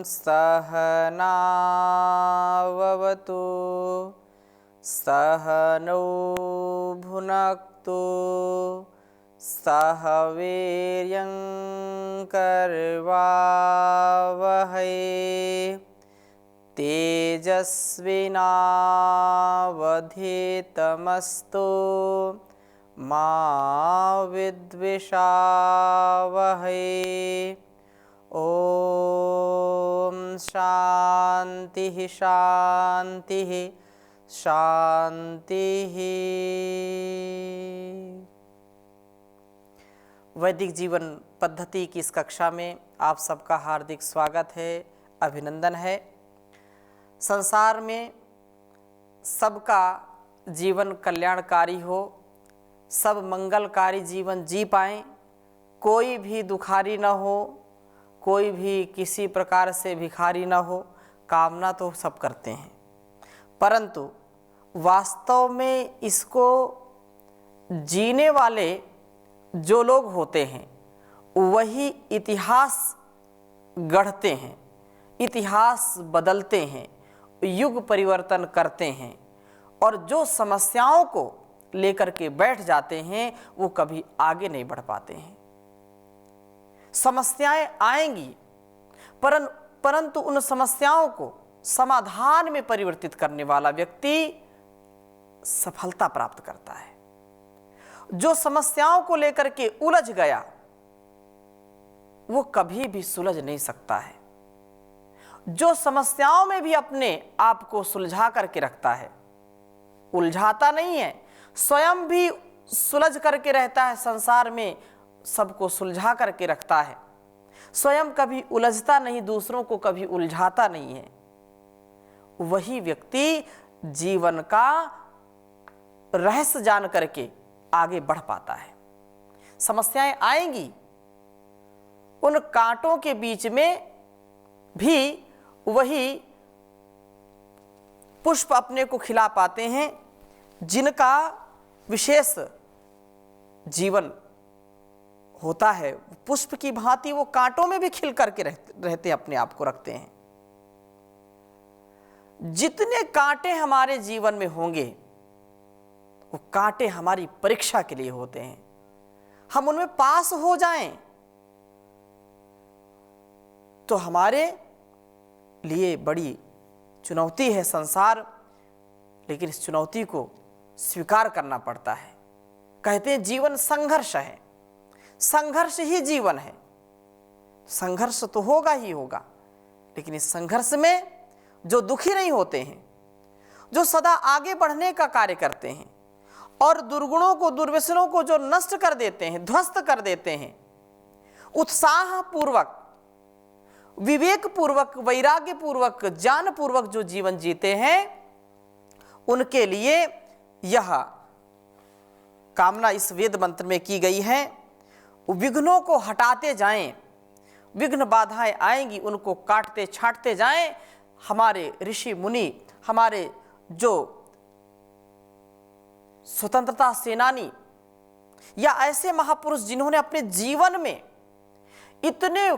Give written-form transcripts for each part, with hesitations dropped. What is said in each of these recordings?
सहनाववतु सहनौ भुनक्तु सह वीर्यं करवावहै तेजस्विनावधीतमस्तु मा विद्विषावहै। ओम शांति शांति शांति। वैदिक जीवन पद्धति की इस कक्षा में आप सबका हार्दिक स्वागत है, अभिनंदन है। संसार में सबका जीवन कल्याणकारी हो, सब मंगलकारी जीवन जी पाएं, कोई भी दुखारी न हो, कोई भी किसी प्रकार से भिखारी न हो, कामना तो सब करते हैं, परंतु वास्तव में इसको जीने वाले जो लोग होते हैं वही इतिहास गढ़ते हैं, इतिहास बदलते हैं, युग परिवर्तन करते हैं और जो समस्याओं को लेकर के बैठ जाते हैं वो कभी आगे नहीं बढ़ पाते हैं। समस्याएं आएंगी परंतु उन समस्याओं को समाधान में परिवर्तित करने वाला व्यक्ति सफलता प्राप्त करता है। जो समस्याओं को लेकर के उलझ गया वो कभी भी सुलझ नहीं सकता है। जो समस्याओं में भी अपने आप को सुलझा करके रखता है, उलझाता नहीं है, स्वयं भी सुलझ करके रहता है, संसार में सबको सुलझा करके रखता है, स्वयं कभी उलझता नहीं, दूसरों को कभी उलझाता नहीं है, वही व्यक्ति जीवन का रहस्य जान करके आगे बढ़ पाता है। समस्याएं आएंगी, उन कांटों के बीच में भी वही पुष्प अपने को खिला पाते हैं जिनका विशेष जीवन होता है। पुष्प की भांति वो कांटों में भी खिल करके रहते अपने आप को रखते हैं। जितने कांटे हमारे जीवन में होंगे वो कांटे हमारी परीक्षा के लिए होते हैं। हम उनमें पास हो जाएं तो हमारे लिए बड़ी चुनौती है संसार, लेकिन इस चुनौती को स्वीकार करना पड़ता है। कहते हैं जीवन संघर्ष है, संघर्ष ही जीवन है। संघर्ष तो होगा ही होगा, लेकिन इस संघर्ष में जो दुखी नहीं होते हैं, जो सदा आगे बढ़ने का कार्य करते हैं और दुर्गुणों को, दुर्व्यसनों को जो नष्ट कर देते हैं, ध्वस्त कर देते हैं, उत्साह पूर्वक, विवेक पूर्वक, वैराग्य पूर्वक, ज्ञान पूर्वक जो जीवन जीते हैं, उनके लिए यह कामना इस वेद मंत्र में की गई है। विघ्नों को हटाते जाएं, विघ्न बाधाएं आएंगी उनको काटते छांटते जाएं। हमारे ऋषि मुनि, हमारे जो स्वतंत्रता सेनानी या ऐसे महापुरुष जिन्होंने अपने जीवन में इतने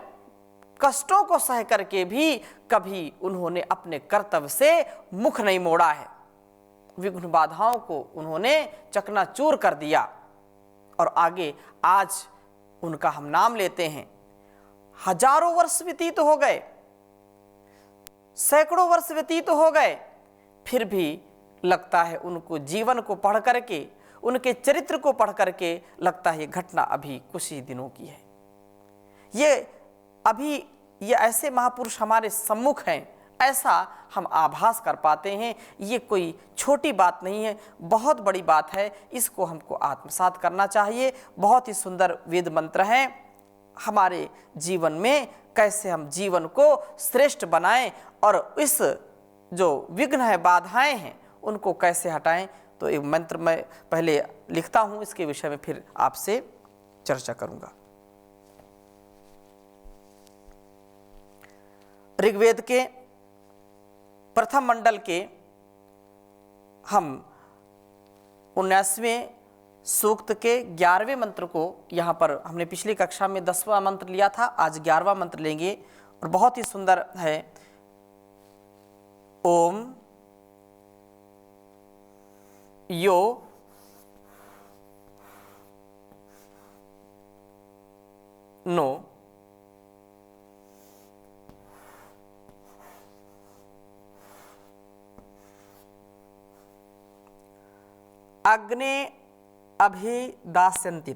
कष्टों को सह करके भी कभी उन्होंने अपने कर्तव्य से मुख नहीं मोड़ा है, विघ्न बाधाओं को उन्होंने चकनाचूर कर दिया और आगे आज उनका हम नाम लेते हैं। हजारों वर्ष व्यतीत हो गए, सैकड़ों वर्ष व्यतीत हो गए, फिर भी लगता है उनको जीवन को पढ़ करके, उनके चरित्र को पढ़ करके लगता है ये घटना अभी कुछ ही दिनों की है। ये ऐसे महापुरुष हमारे सम्मुख हैं, ऐसा हम आभास कर पाते हैं। ये कोई छोटी बात नहीं है, बहुत बड़ी बात है। इसको हमको आत्मसात करना चाहिए। बहुत ही सुंदर वेद मंत्र हैं। हमारे जीवन में कैसे हम जीवन को श्रेष्ठ बनाएं और इस जो विघ्न है, बाधाएं हैं, उनको कैसे हटाएं। तो एक मंत्र मैं पहले लिखता हूं, इसके विषय में फिर आपसे चर्चा करूंगा। ऋग्वेद के प्रथम मंडल के हम 19वें सूक्त के 11वें मंत्र को यहाँ पर हमने पिछली कक्षा में 10वां मंत्र लिया था, आज 11वां मंत्र लेंगे। और बहुत ही सुंदर है। ओम यो नो अग्ने अभिदास्यन्ति।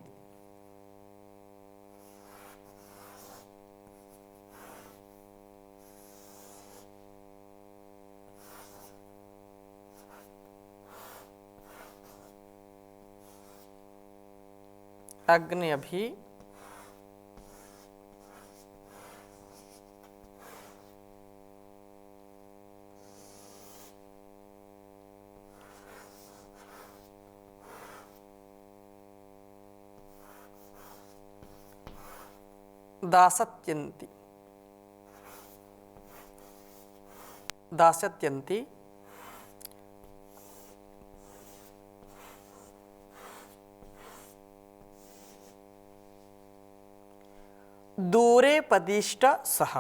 अग्नि अभि दास्यन्ति दास्यन्ति दूरे पदिष्ट सह।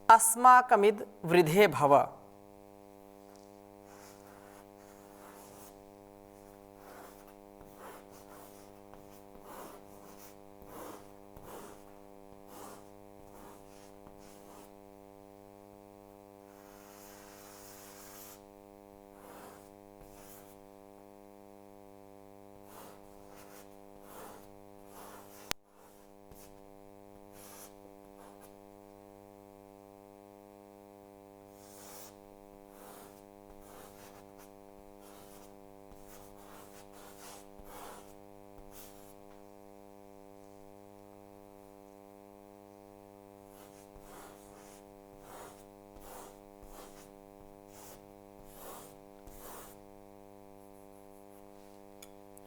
अस्माकमिद वृद्धे भव।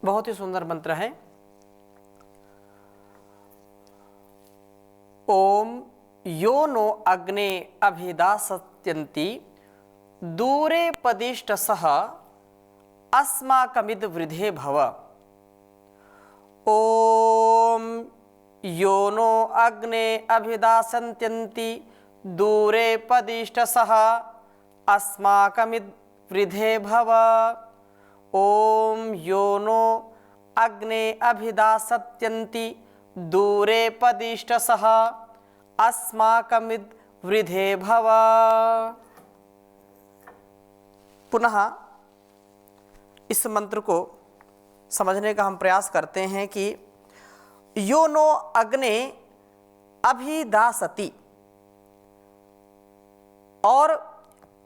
बहुत ही सुंदर मंत्र है। ओम यो नो अग्ने अभिदास्यन्ति दूरे पदिष्ट सह अस्माकमिद वृद्धे भव। ओम यो नो अग्ने अभिदास्यन्ति दूरे पदिष्ट सह अस्माकमिद वृद्धे भव। ओम यो नो अग्ने अभिदास्यन्ति दूरे पदिष्ट सह अस्माकमिद वृद्धे भव। पुनः इस मंत्र को समझने का हम प्रयास करते हैं कि यो नो अग्ने अभिदास्यति, और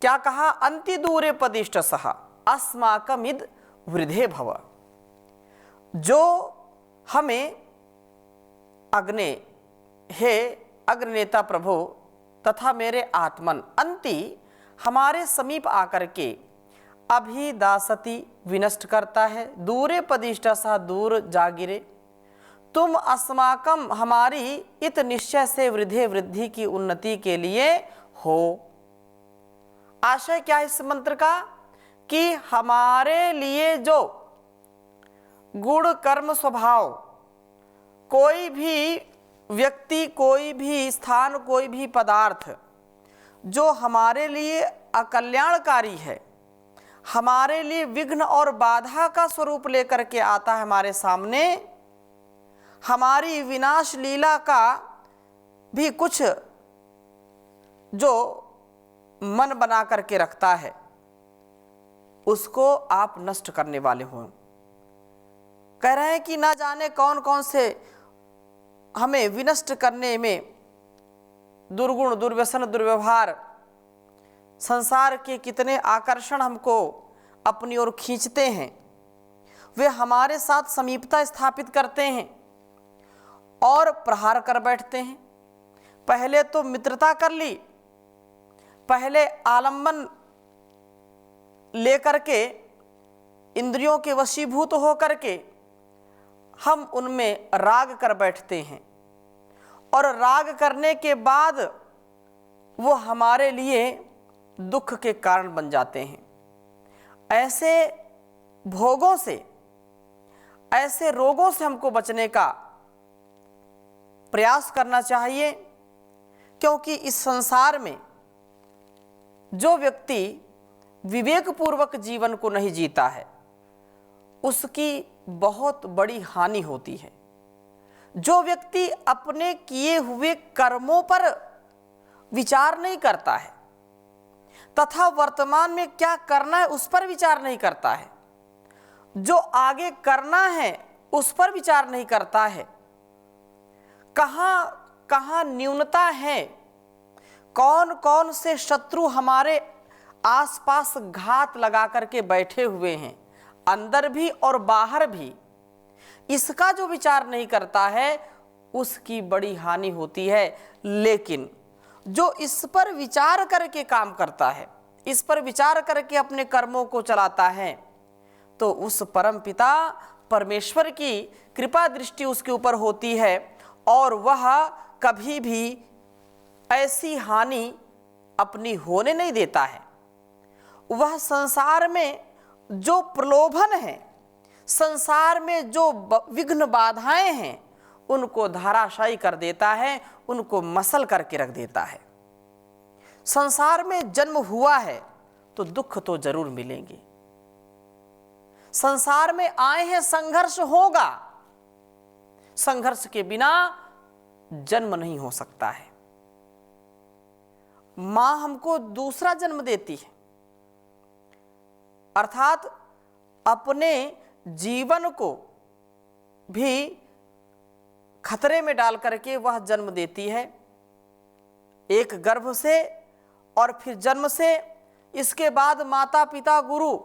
क्या कहा, अंति दूरे पदिष्ट सह अस्माकमिद वृद्धे भव। जो हमें अग्ने, हे अग्निनेता प्रभु तथा मेरे आत्मन, अंति हमारे समीप आकर के अभिदास्यति विनष्ट करता है, दूरे पदिष्टा सह दूर जा गिरे, तुम अस्माकम हमारी इत निश्चय से वृद्धे वृद्धि की उन्नति के लिए हो। आशय क्या है इस मंत्र का कि हमारे लिए जो गुण कर्म स्वभाव, कोई भी व्यक्ति, कोई भी स्थान, कोई भी पदार्थ जो हमारे लिए अकल्याणकारी है, हमारे लिए विघ्न और बाधा का स्वरूप लेकर के आता है हमारे सामने, हमारी विनाश लीला का भी कुछ जो मन बना करके रखता है, उसको आप नष्ट करने वाले हो। कह रहे हैं कि ना जाने कौन कौन से हमें विनष्ट करने में दुर्गुण, दुर्व्यसन, दुर्व्यवहार, संसार के कितने आकर्षण हमको अपनी ओर खींचते हैं, वे हमारे साथ समीपता स्थापित करते हैं और प्रहार कर बैठते हैं। पहले तो मित्रता कर ली, पहले आलंबन लेकर के इंद्रियों के वशीभूत होकर के हम उनमें राग कर बैठते हैं और राग करने के बाद वो हमारे लिए दुख के कारण बन जाते हैं। ऐसे भोगों से, ऐसे रोगों से हमको बचने का प्रयास करना चाहिए, क्योंकि इस संसार में जो व्यक्ति विवेकपूर्वक जीवन को नहीं जीता है उसकी बहुत बड़ी हानि होती है। जो व्यक्ति अपने किए हुए कर्मों पर विचार नहीं करता है तथा वर्तमान में क्या करना है उस पर विचार नहीं करता है, जो आगे करना है उस पर विचार नहीं करता है, कहाँ कहाँ न्यूनता है, कौन कौन से शत्रु हमारे आसपास घात लगा करके बैठे हुए हैं, अंदर भी और बाहर भी, इसका जो विचार नहीं करता है उसकी बड़ी हानि होती है। लेकिन जो इस पर विचार करके काम करता है, इस पर विचार करके अपने कर्मों को चलाता है, तो उस परम पिता परमेश्वर की कृपा दृष्टि उसके ऊपर होती है और वह कभी भी ऐसी हानि अपनी होने नहीं देता है। वह संसार में जो प्रलोभन है, संसार में जो विघ्न बाधाएं हैं, उनको धराशायी कर देता है, उनको मसल करके रख देता है। संसार में जन्म हुआ है तो दुख तो जरूर मिलेंगे, संसार में आए हैं संघर्ष होगा, संघर्ष के बिना जन्म नहीं हो सकता है। मां हमको दूसरा जन्म देती है, अर्थात अपने जीवन को भी खतरे में डाल करके वह जन्म देती है, एक गर्भ से और फिर जन्म से, इसके बाद माता पिता गुरु,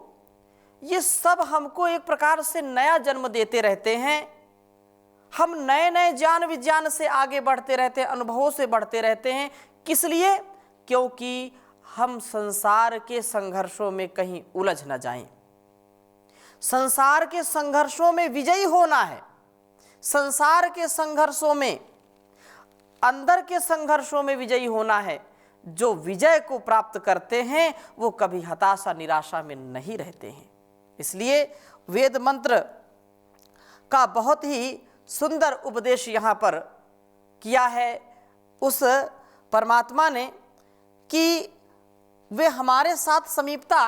ये सब हमको एक प्रकार से नया जन्म देते रहते हैं। हम नए नए ज्ञान विज्ञान से आगे बढ़ते रहते हैं, अनुभवों से बढ़ते रहते हैं। किस लिए? क्योंकि हम संसार के संघर्षों में कहीं उलझ न जाएं। संसार के संघर्षों में विजयी होना है, संसार के संघर्षों में, अंदर के संघर्षों में विजयी होना है। जो विजय को प्राप्त करते हैं वो कभी हताशा निराशा में नहीं रहते हैं। इसलिए वेद मंत्र का बहुत ही सुंदर उपदेश यहाँ पर किया है उस परमात्मा ने कि वे हमारे साथ समीपता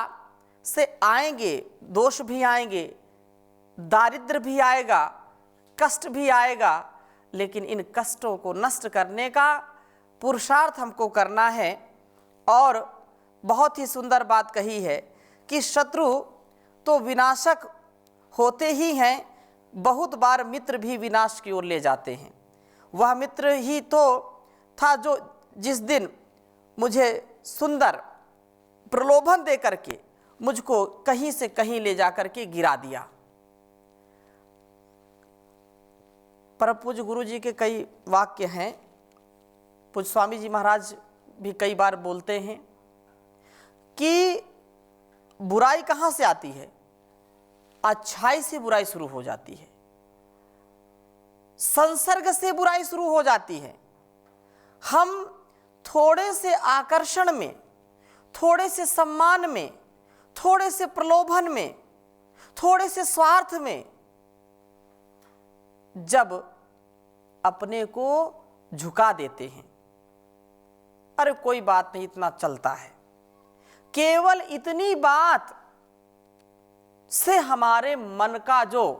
से आएंगे, दोष भी आएंगे, दारिद्र्य भी आएगा, कष्ट भी आएगा, लेकिन इन कष्टों को नष्ट करने का पुरुषार्थ हमको करना है। और बहुत ही सुंदर बात कही है कि शत्रु तो विनाशक होते ही हैं, बहुत बार मित्र भी विनाश की ओर ले जाते हैं। वह मित्र ही तो था जो जिस दिन मुझे सुंदर प्रलोभन दे करके मुझको कहीं से कहीं ले जा करके गिरा दिया। परम पूज्य गुरु जी के कई वाक्य हैं, पूज्य स्वामी जी महाराज भी कई बार बोलते हैं कि बुराई कहाँ से आती है? अच्छाई से बुराई शुरू हो जाती है, संसर्ग से बुराई शुरू हो जाती है। हम थोड़े से आकर्षण में, थोड़े से सम्मान में, थोड़े से प्रलोभन में, थोड़े से स्वार्थ में जब अपने को झुका देते हैं, अरे कोई बात नहीं, इतना चलता है, केवल इतनी बात से हमारे मन का जो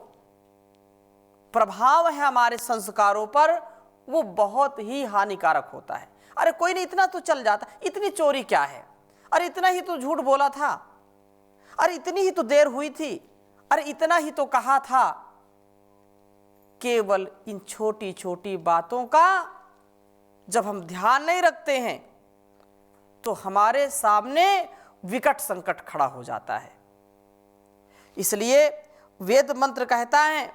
प्रभाव है हमारे संस्कारों पर वो बहुत ही हानिकारक होता है। अरे कोई नहीं, इतना तो चल जाता, इतनी चोरी क्या है, अरे इतना ही तो झूठ बोला था, अरे इतनी ही तो देर हुई थी, अरे इतना ही तो कहा था। केवल इन छोटी छोटी बातों का जब हम ध्यान नहीं रखते हैं तो हमारे सामने विकट संकट खड़ा हो जाता है। इसलिए वेद मंत्र कहता है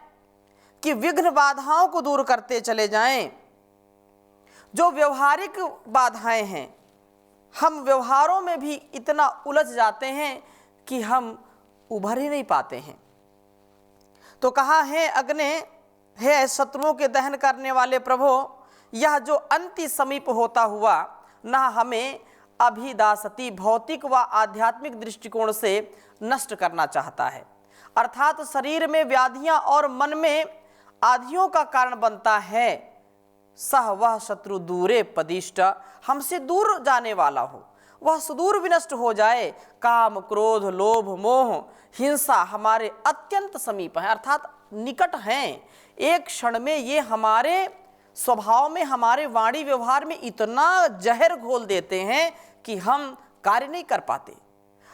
कि विघ्न बाधाओं को दूर करते चले जाएं। जो व्यवहारिक बाधाएं हैं, हम व्यवहारों में भी इतना उलझ जाते हैं कि हम उभर ही नहीं पाते हैं। तो कहा है अग्ने, हे शत्रुओं के दहन करने वाले प्रभु, यह जो अंति समीप होता हुआ न हमें अभिदासती भौतिक व आध्यात्मिक दृष्टिकोण से नष्ट करना चाहता है, अर्थात शरीर में व्याधियां और मन में आधियों का कारण बनता है, सह वह शत्रु दूरे पदिष्ट, हमसे दूर जाने वाला हो, वह सुदूर विनष्ट हो जाए। काम क्रोध लोभ मोह हिंसा हमारे अत्यंत समीप है, अर्थात निकट हैं। एक क्षण में ये हमारे स्वभाव में, हमारे वाणी व्यवहार में इतना जहर घोल देते हैं कि हम कार्य नहीं कर पाते,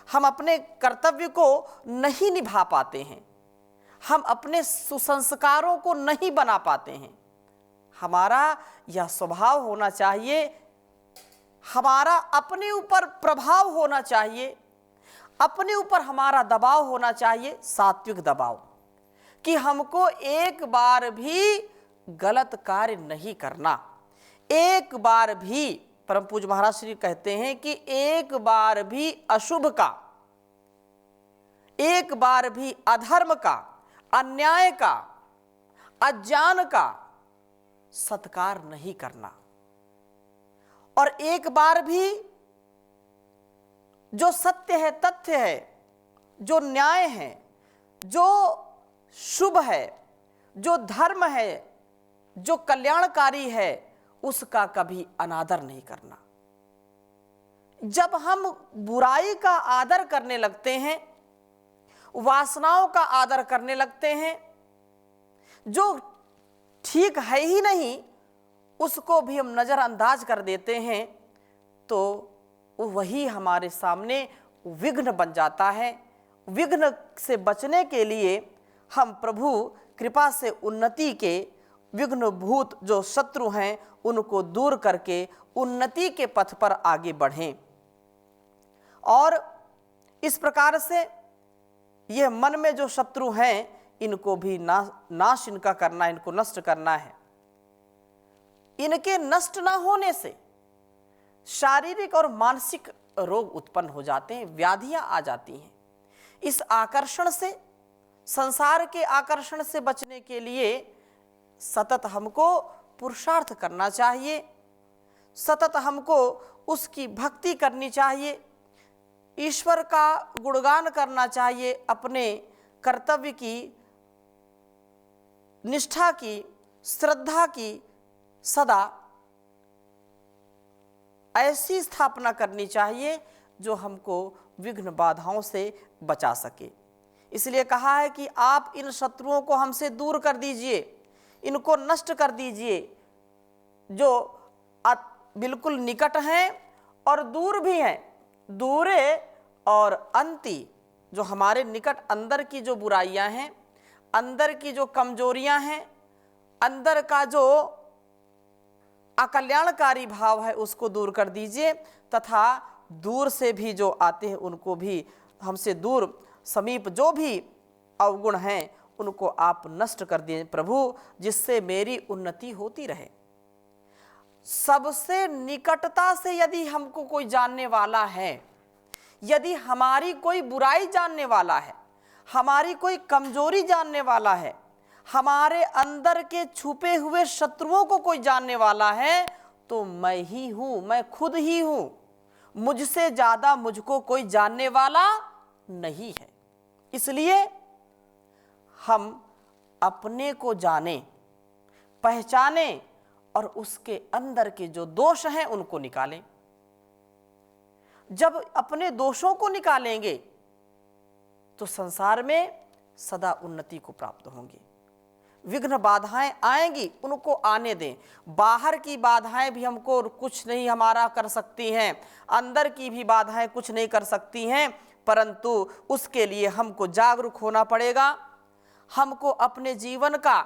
हम अपने कर्तव्य को नहीं निभा पाते हैं, हम अपने सुसंस्कारों को नहीं बना पाते हैं। हमारा यह स्वभाव होना चाहिए, हमारा अपने ऊपर प्रभाव होना चाहिए, अपने ऊपर हमारा दबाव होना चाहिए, सात्विक दबाव, कि हमको एक बार भी गलत कार्य नहीं करना। एक बार भी, परम पूज्य महाराज श्री कहते हैं कि एक बार भी अशुभ का, एक बार भी अधर्म का, अन्याय का, अज्ञान का सत्कार नहीं करना। और एक बार भी जो सत्य है, तथ्य है, जो न्याय है, जो शुभ है, जो धर्म है, जो कल्याणकारी है, उसका कभी अनादर नहीं करना। जब हम बुराई का आदर करने लगते हैं, वासनाओं का आदर करने लगते हैं, जो ठीक है ही नहीं उसको भी हम नज़रअंदाज कर देते हैं, तो वही हमारे सामने विघ्न बन जाता है। विघ्न से बचने के लिए हम प्रभु कृपा से उन्नति के, विघ्नभूत जो शत्रु हैं उनको दूर करके उन्नति के पथ पर आगे बढ़ें। और इस प्रकार से यह मन में जो शत्रु हैं इनको भी नाश इनका करना, इनको नष्ट करना है। इनके नष्ट ना होने से शारीरिक और मानसिक रोग उत्पन्न हो जाते हैं, व्याधियां आ जाती हैं। इस आकर्षण से, संसार के आकर्षण से बचने के लिए सतत हमको पुरुषार्थ करना चाहिए, सतत हमको उसकी भक्ति करनी चाहिए, ईश्वर का गुणगान करना चाहिए, अपने कर्तव्य की, निष्ठा की, श्रद्धा की सदा ऐसी स्थापना करनी चाहिए जो हमको विघ्न बाधाओं से बचा सके। इसलिए कहा है कि आप इन शत्रुओं को हमसे दूर कर दीजिए, इनको नष्ट कर दीजिए, जो बिल्कुल निकट हैं और दूर भी हैं। दूरे और अंति, जो हमारे निकट अंदर की जो बुराइयां हैं, अंदर की जो कमजोरियां हैं, अंदर का जो अकल्याणकारी भाव है उसको दूर कर दीजिए, तथा दूर से भी जो आते हैं उनको भी, हमसे दूर समीप जो भी अवगुण हैं उनको आप नष्ट कर दिए प्रभु, जिससे मेरी उन्नति होती रहे। सबसे निकटता से यदि हमको कोई जानने वाला है, यदि हमारी कोई बुराई जानने वाला है, हमारी कोई कमजोरी जानने वाला है, हमारे अंदर के छुपे हुए शत्रुओं को कोई जानने वाला है, तो मैं ही हूं, मैं खुद ही हूं। मुझसे ज्यादा मुझको कोई जानने वाला नहीं है। इसलिए हम अपने को जाने, पहचाने और उसके अंदर के जो दोष हैं उनको निकालें। जब अपने दोषों को निकालेंगे तो संसार में सदा उन्नति को प्राप्त होंगी। विघ्न बाधाएं आएंगी, उनको आने दें। बाहर की बाधाएं भी हमको कुछ नहीं हमारा कर सकती हैं, अंदर की भी बाधाएं कुछ नहीं कर सकती हैं, परंतु उसके लिए हमको जागरूक होना पड़ेगा। हमको अपने जीवन का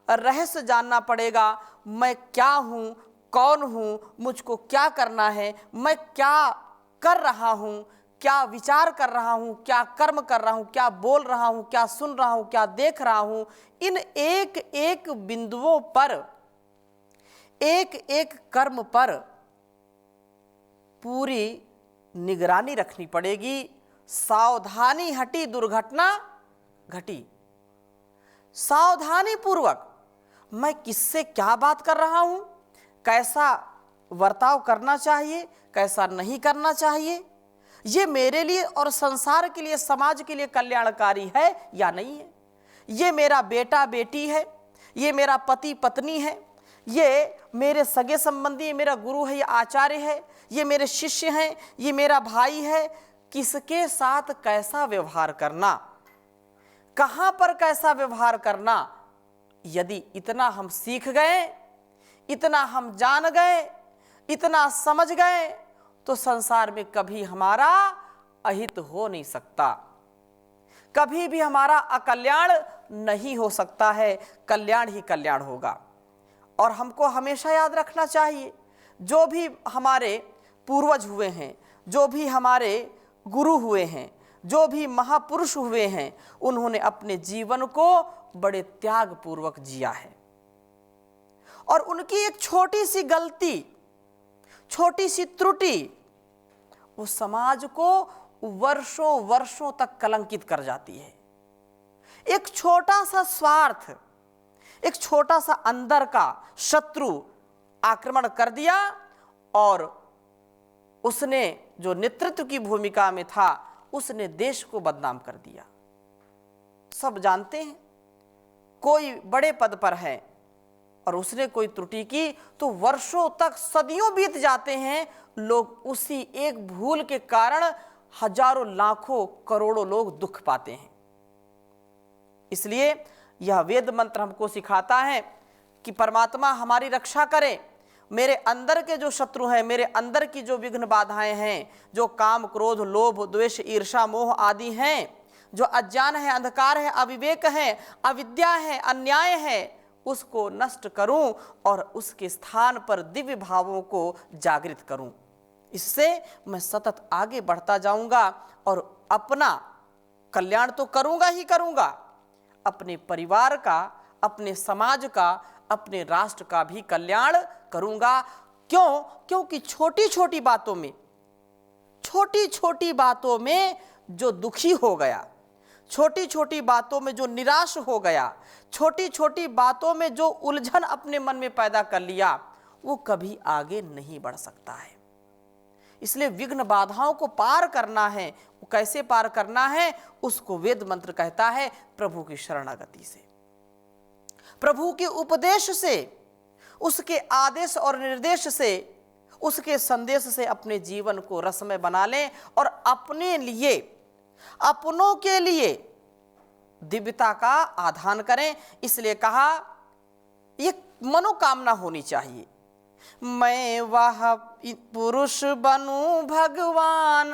रहस्य जानना पड़ेगा। मैं क्या हूँ, कौन हूँ, मुझको क्या करना है, मैं क्या कर रहा हूँ, क्या विचार कर रहा हूं, क्या कर्म कर रहा हूं, क्या बोल रहा हूं, क्या सुन रहा हूं, क्या देख रहा हूं, इन एक एक बिंदुओं पर, एक एक कर्म पर पूरी निगरानी रखनी पड़ेगी। सावधानी हटी दुर्घटना घटी। सावधानी पूर्वक मैं किससे क्या बात कर रहा हूं, कैसा बर्ताव करना चाहिए, कैसा नहीं करना चाहिए, ये मेरे लिए और संसार के लिए, समाज के लिए कल्याणकारी है या नहीं है। ये मेरा बेटा बेटी है, ये मेरा पति पत्नी है, ये मेरे सगे संबंधी, ये मेरा गुरु है, ये आचार्य है, ये मेरे शिष्य हैं, ये मेरा भाई है। किसके साथ कैसा व्यवहार करना, कहां पर कैसा व्यवहार करना, यदि इतना हम सीख गए, इतना हम जान गए, इतना समझ गए, तो संसार में कभी हमारा अहित हो नहीं सकता, कभी भी हमारा अकल्याण नहीं हो सकता है, कल्याण ही कल्याण होगा। और हमको हमेशा याद रखना चाहिए, जो भी हमारे पूर्वज हुए हैं, जो भी हमारे गुरु हुए हैं, जो भी महापुरुष हुए हैं, उन्होंने अपने जीवन को बड़े त्याग पूर्वक जिया है। और उनकी एक छोटी सी गलती, छोटी सी त्रुटि वो समाज को वर्षों वर्षों तक कलंकित कर जाती है। एक छोटा सा स्वार्थ, एक छोटा सा अंदर का शत्रु आक्रमण कर दिया और उसने जो नेतृत्व की भूमिका में था, उसने देश को बदनाम कर दिया। सब जानते हैं, कोई बड़े पद पर है और उसने कोई त्रुटि की तो वर्षों तक, सदियों बीत जाते हैं, लोग उसी एक भूल के कारण हजारों लाखों करोड़ों लोग दुख पाते हैं। इसलिए यह वेद मंत्र हमको सिखाता है कि परमात्मा हमारी रक्षा करे। मेरे अंदर के जो शत्रु हैं, मेरे अंदर की जो विघ्न बाधाएं हैं, जो काम क्रोध लोभ द्वेष ईर्षा मोह आदि हैं, जो अज्ञान है, अंधकार है, अविवेक है, अविद्या है, अन्याय है, उसको नष्ट करूं और उसके स्थान पर दिव्य भावों को जागृत करूं। इससे मैं सतत आगे बढ़ता जाऊंगा और अपना कल्याण तो करूंगा ही करूंगा, अपने परिवार का, अपने समाज का, अपने राष्ट्र का भी कल्याण करूंगा। क्यों? क्योंकि छोटी छोटी बातों में जो दुखी हो गया, छोटी छोटी बातों में जो निराश हो गया, छोटी छोटी बातों में जो उलझन अपने मन में पैदा कर लिया, वो कभी आगे नहीं बढ़ सकता है। इसलिए विघ्न बाधाओं को पार करना है। वो कैसे पार करना है? उसको वेद मंत्र कहता है प्रभु की शरणागति से, प्रभु के उपदेश से, उसके आदेश और निर्देश से, उसके संदेश से अपने जीवन को रसमय बना लें और अपने लिए, अपनों के लिए दिव्यता का आधान करें। इसलिए कहा एक मनोकामना होनी चाहिए, मैं वह पुरुष बनूं भगवान,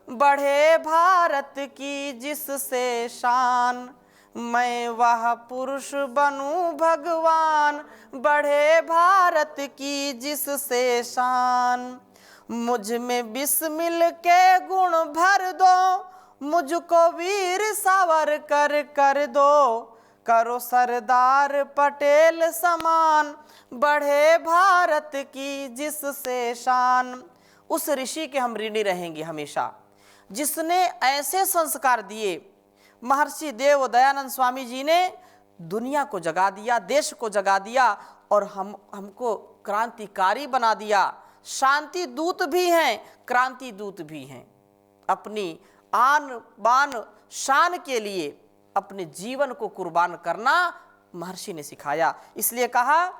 बढ़े भारत की जिससे शान। मैं वह पुरुष बनूं भगवान, बढ़े भारत की जिससे शान। मुझ में बिस्मिल के गुण भर दो, मुझको वीर सावरकर कर दो। करो सरदार पटेल समान, बढ़े भारत की जिससे शान। उस ऋषि के हम ऋणी रहेंगे हमेशा, जिसने ऐसे संस्कार दिए। महर्षि देव दयानंद स्वामी जी ने दुनिया को जगा दिया, देश को जगा दिया और हमको क्रांतिकारी बना दिया। शांति दूत भी हैं, क्रांति दूत भी हैं। अपनी आन बान शान के लिए अपने जीवन को कुर्बान करना महर्षि ने सिखाया। इसलिए कहा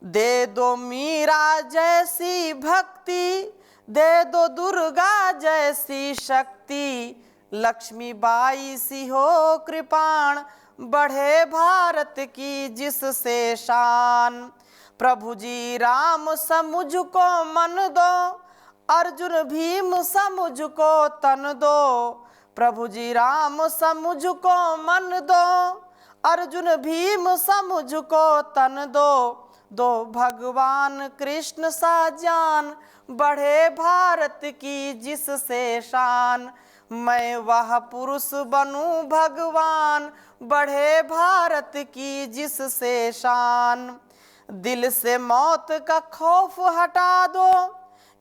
दे दो मीरा जैसी भक्ति, दे दो दुर्गा जैसी शक्ति। लक्ष्मीबाई सी हो कृपाण, बढ़े भारत की जिससे शान। प्रभु जी राम सा मुझको मन दो, अर्जुन भीम सा मुझको तन दो। प्रभु जी राम सा मुझको मन दो, अर्जुन भीम सा मुझको तन दो। दो भगवान कृष्ण सा जान, बढ़े भारत की जिससे शान। मैं वह पुरुष बनूं भगवान, बढ़े भारत की जिससे शान। दिल से मौत का खौफ हटा दो,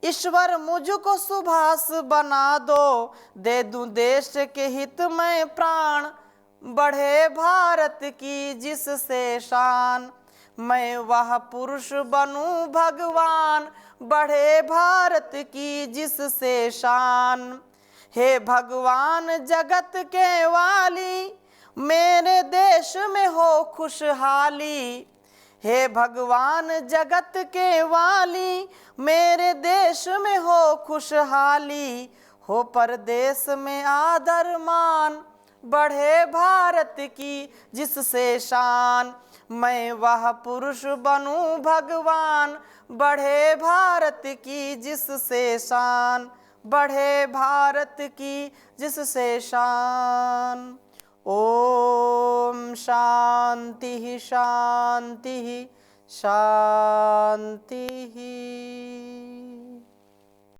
ईश्वर मुझको सुभाष बना दो। दे दूं देश के हित में प्राण, बढ़े भारत की जिससे शान। मैं वह पुरुष बनूं भगवान, बढ़े भारत की जिससे शान। हे भगवान जगत के वाली, मेरे देश में हो खुशहाली। हे भगवान जगत के वाली, मेरे देश में हो खुशहाली। हो परदेश में आदर मान, बढ़े भारत की जिससे शान। मैं वह पुरुष बनूं भगवान, बढ़े भारत की जिससे शान, बढ़े भारत की जिससे शान। ओम शांति शांति शांति।